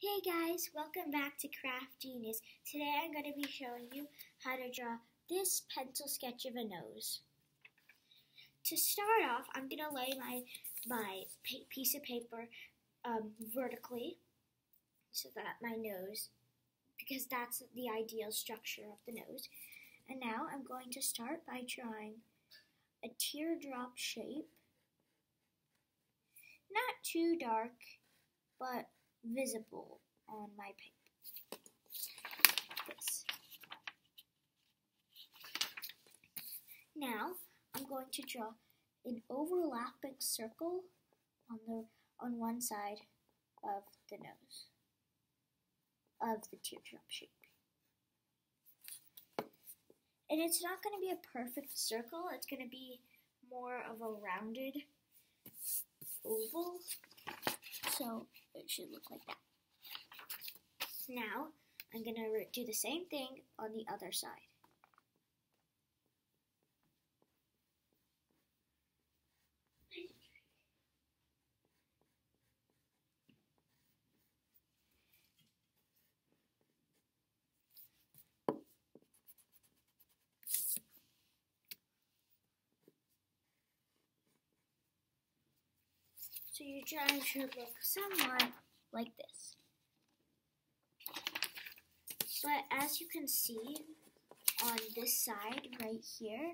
Hey guys, welcome back to Craft Genius. Today I'm going to be showing you how to draw this pencil sketch of a nose. To start off, I'm going to lay my piece of paper vertically so that my nose, because that's the ideal structure of the nose. And now I'm going to start by drawing a teardrop shape. Not too dark, but visible on my paper. This. Now I'm going to draw an overlapping circle on one side of the nose of the teardrop shape. And it's not going to be a perfect circle, it's going to be more of a rounded oval. So it should look like that. Now, I'm going to do the same thing on the other side. So your drawing should look somewhat like this. But as you can see on this side right here,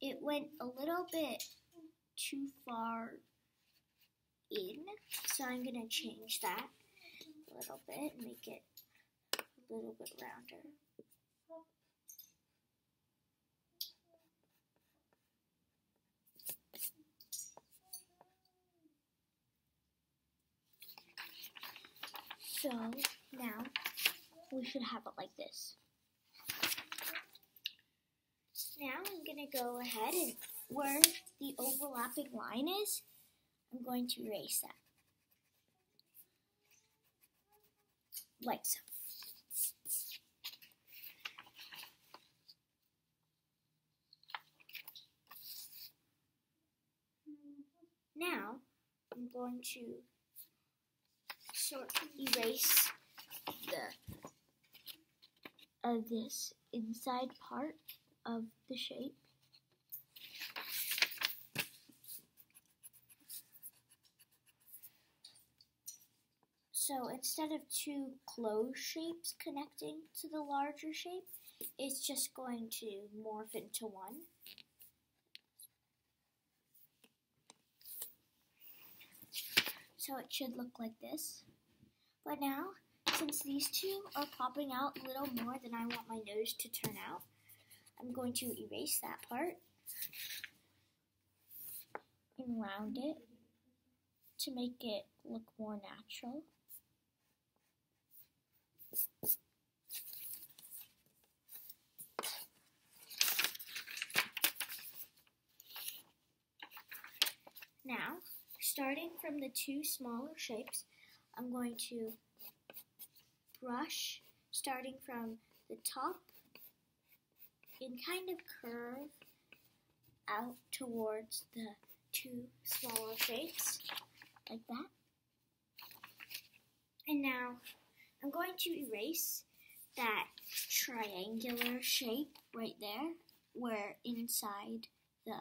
it went a little bit too far in. So I'm going to change that a little bit and make it a little bit rounder. So now we should have it like this. Now I'm going to go ahead and where the overlapping line is, I'm going to erase that. Like so. Now I'm going to erase this inside part of the shape. So instead of two closed shapes connecting to the larger shape, it's just going to morph into one. So it should look like this. But now, since these two are popping out a little more than I want my nose to turn out, I'm going to erase that part and round it to make it look more natural. Now, starting from the two smaller shapes, I'm going to brush, starting from the top, and kind of curve out towards the two smaller shapes, like that. And now, I'm going to erase that triangular shape right there, where inside the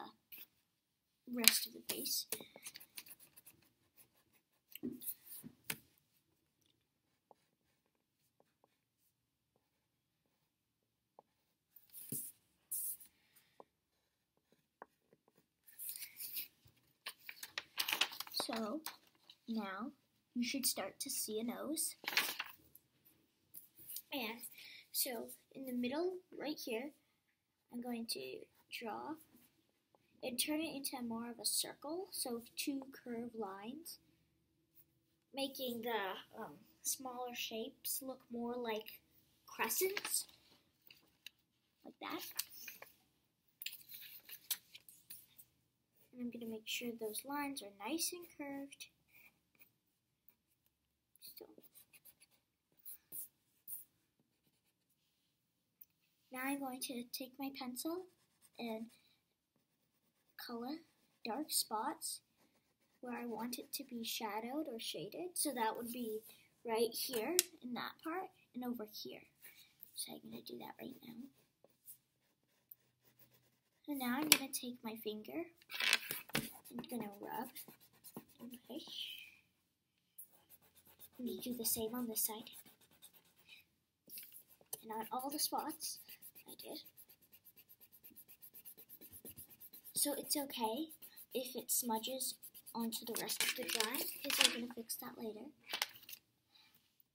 rest of the face. So now you should start to see a nose. And so in the middle right here, I'm going to draw and turn it into more of a circle, so two curved lines, making the smaller shapes look more like crescents, like that. And I'm going to make sure those lines are nice and curved. Now I'm going to take my pencil and color dark spots where I want it to be shadowed or shaded. So that would be right here in that part and over here. So I'm going to do that right now. And now I'm going to take my finger and going to rub and push. I'm going to do the same on this side. And on all the spots I did. So it's okay if it smudges onto the rest of the drawing, because we're going to fix that later.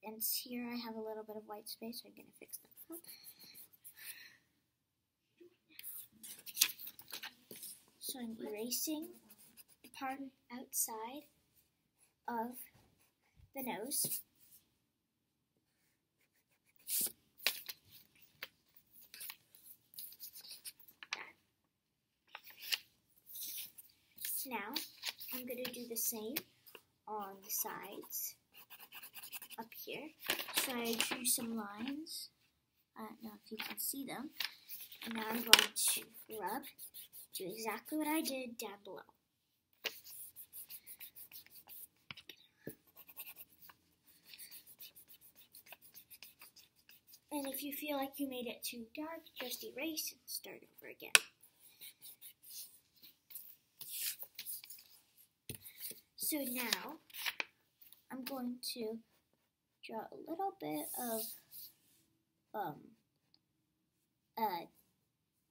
And here I have a little bit of white space, so I'm going to fix that up. So I'm erasing the part outside of the nose. Now, I'm going to do the same on the sides up here. So I drew some lines. I don't know if you can see them. And now I'm going to rub, do exactly what I did down below. And if you feel like you made it too dark, just erase and start over again. So now, I'm going to draw a little bit of,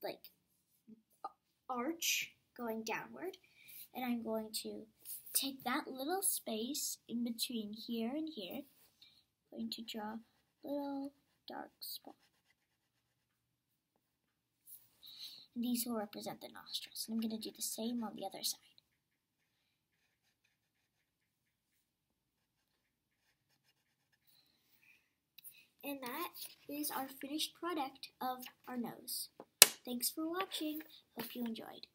like, arch going downward. And I'm going to take that little space in between here and here. I'm going to draw a little dark spot. And these will represent the nostrils. And I'm going to do the same on the other side. And that is our finished product of our nose. Thanks for watching. Hope you enjoyed.